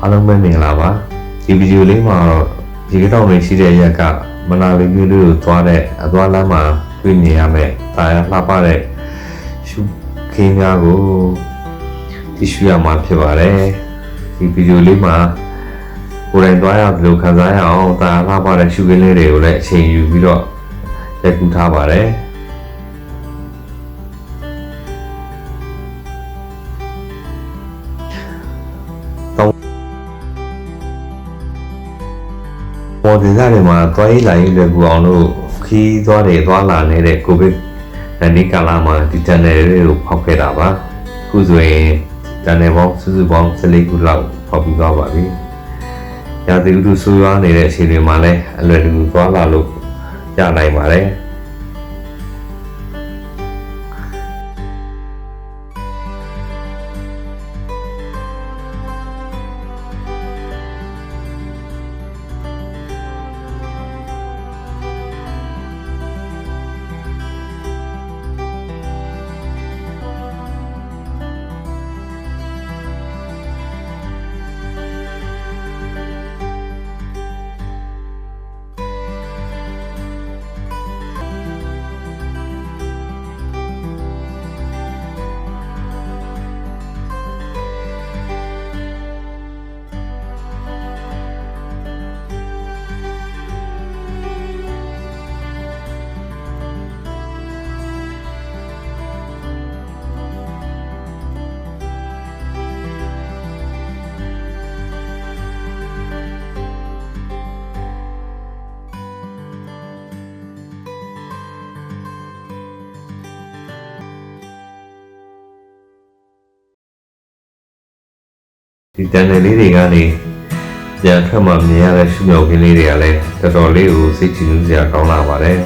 အားလုံးပဲမင်္ဂလာပါဒီဗီဒီယိုလေးမှာတော့ဒီကတော့နေရှိတဲ့ရက်ကမနာလေးမျိုးလေးကိုသွားတဲ့အသွားလမ်းမှာတွေ့မြင်ရမယ်ဒါရလှပတဲ့ရှုခင်းများကိုကြည့်ရှုရမှာဖြစ်ပါတယ်ဒီဗီဒီယိုလေးမှာကိုယ်တိုင်သွားရဘယ်လိုခံစားရအောင်ဒါလှပတဲ့ရှုခင်းလေးတွေကိုလည်းအချိန်ယူပြီးတော့ရိုက်ကူးထားပါတယ်ပေါ်ဒေသတွေမှာသွားရေးလာရေးလွယ်ကူအောင်လို့ခီးသွားတွေသွားလာနေတဲ့ကိုဗစ်-19 ကာလမှာဒီ channel တွေကိုဖောက်ခဲ့တာပါအခုဆိုရင် channel ပေါင်းစုစုပေါင်း14ခုလောက်ဖောက်ပြီးသွားပါပြီရာသီဥတုဆိုးရွားနေတဲ့အချိန်တွေမှာလည်းအလွယ်တကူသွားလာလို့ရနိုင်ပါတယ်ဒီ channel လေးတွေကနေပြန်ထွက်မှမြင်ရတဲ့ရှုမြောက်ခင်းလေးတွေကလည်းတော်တော်လေးကိုစိတ်ကြည်နူးစရာကောင်းလာပါတယ်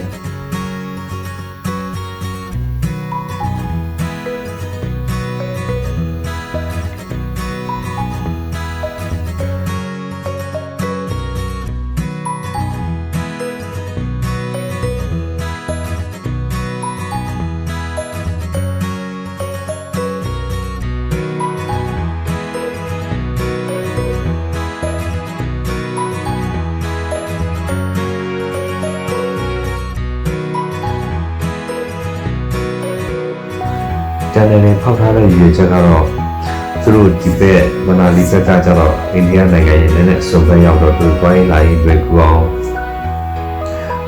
channel လေးဖောက်ထားတဲ့ရည်ရွယ်ချက်ကတော့သူတို့ဒီဘက်မနာလီဘက်ကကျတော့အိန္ဒိယနိုင်ငံရဲ့လည်းစုံဘက်ရောက်တော့သူတွိုင်းလာရင်တွေ့ကူအောင်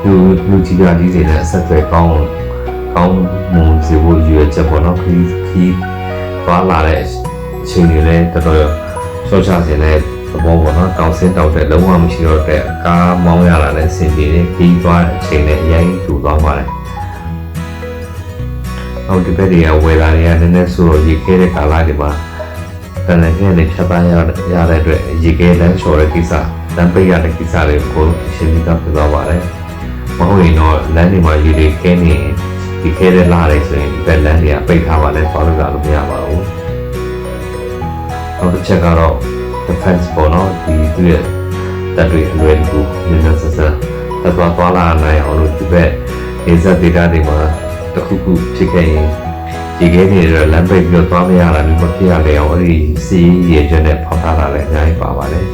လူကြီးပြကြီးတွေနဲ့အဆက်အသွယ်ကောင်းမှုစီဖို့ရည်ရွယ်ချက်ပေါ့နော်ခီးသွားလာတဲ့အချိန်တွေလည်းတော်တော်ဆော့ချစေတဲ့သဘောပေါ့နော်တောင်ဆင်းတောက်တဲ့လုံးဝမရှိတော့တဲ့ကားမောင်းရတာလည်းအဆင်ပြေတယ်ခီးသွားတဲ့အချိန်နဲ့အရင်တူသွားပါတယ်အော်ဒီဘက်တွေကဝယ်လာတွေကနည်းနည်းဆိုတော့ရေခဲတဲ့ကာလတွေမှာတန်လျက်နဲ့ဖြတ်ပန်းရတဲ့အတွက်ရေခဲလမ်းလျှော်တဲ့ကိစ္စလမ်းပိတ်ရတဲ့ကိစ္စတွေကိုရှင်းပြသွားပါတယ်မဟုတ်ရင်တော့လမ်းတွေမှာရေတွေခဲနေဒီခဲတဲ့လာတွေဆိုရင်ဒီဘက်လမ်းတွေကပိတ်ထားပါလဲသွားလို့မရပါဘူးနောက်တစ်ချက်ကတော့ defense ပေါ်တော့ဒီသူရဲ့တပ်တွေအလွယ်တကူမြန်မြန်ဆန်ဆန်သွားလာနိုင်အောင်လို့ဒီဘက်နေဆက်ဒေတာတွေမှာတခုခုဖြစ်ခဲ့ရင်ဒီကဲနေတော့လမ်းပိတ်ပြီးတော့သွားမရတာမျိုးမဖြစ်ရလေအောင်အဲ့ဒီစီးရေကျွန်းနဲ့ဖောက်ထားတာလည်းအများကြီးပါပါတယ်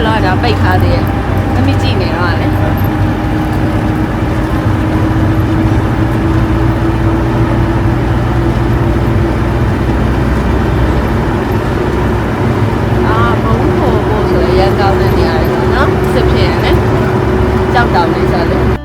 လောဒါပိတ်ခါသေးရဲ့မမကြည့်နေတော့လေဘုံဖို့ဆိုရရကောင်းတဲ့နေရာတွေပေါ့နော်စစ်ဖြစ်ရင်လည်းကြောက်တောင်လေးဆိုလို့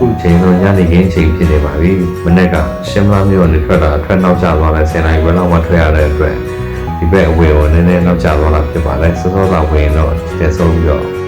ခုချိန်တော့ညနေခင်းချိန်ဖြစ်နေပါပြီမနေ့ကရှင်းမလားမြို့နေထွက်နောက်ကျသွားတဲ့10 နာရီခွဲလောက်မှထွက်ရတဲ့အတွက်ဒီဘက်အဝေးကိုနည်းနည်းနောက်ကျသွားတာဖြစ်ပါတယ်စောစောသာဝင်တော့တက်ဆုံးပြီးတော့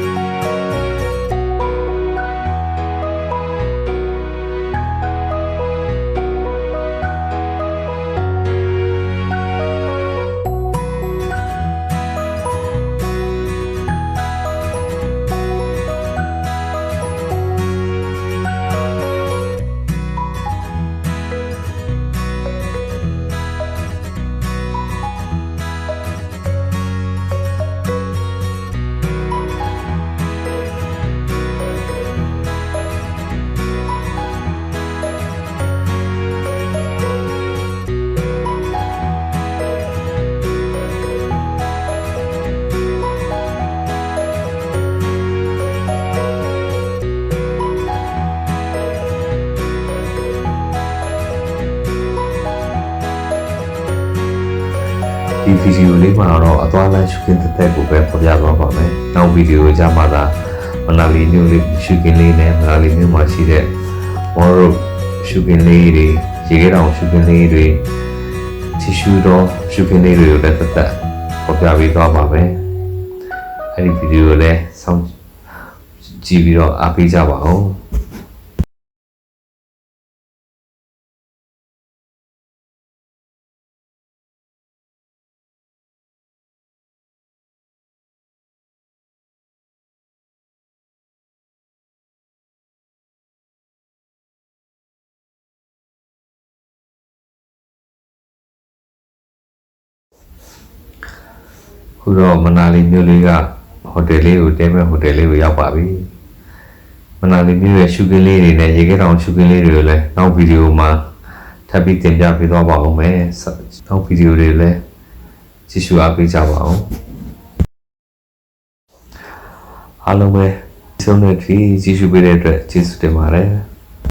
ဒီဗီဒီယိုလေးမှာတော့အသွားလမ်းရှုခင်းတဲ့ကိုပဲဖော်ပြသွားပါမယ်။နောက်ဗီဒီယိုကြမှာသာမနာလီမြို့လေးရှုခင်းလေးနဲ့မနာလီမြို့မှာရှိတဲ့မော်ရိုရှုခင်းလေးတွေရေခဲတောင်ရှုခင်းလေးတွေချီရှူတော့ရှုခင်းလေးတွေကိုလည်းသက်သက်ဖော်ပြပေးသွားပါမယ်။အဲဒီဗီဒီယိုလည်းစောင့်ကြည့်ပြီးတော့အားပေးကြပါဦး။ ခုတော့မနာလီမြို့လေးကဟိုတယ်လေးကိုတဲမဲ့ဟိုတယ်လေးကိုရောက်ပါပြီမနာလီမြို့ရဲ့ရှုခင်းလေးတွေနဲ့ရေခဲတောင်ရှုခင်းလေးတွေကိုလည်းနောက်ဗီဒီယိုမှာထပ်ပြီးတင်ပြပေးသွားပါဦးမယ်နောက်ဗီဒီယိုတွေလည်းကြည့်ရှုအားပေးကြပါဦးအားလုံးပဲဆုံးတဲ့ကြည့်ရှုပေးတဲ့အတွက်ကျေးဇူးတင်ပါတယ်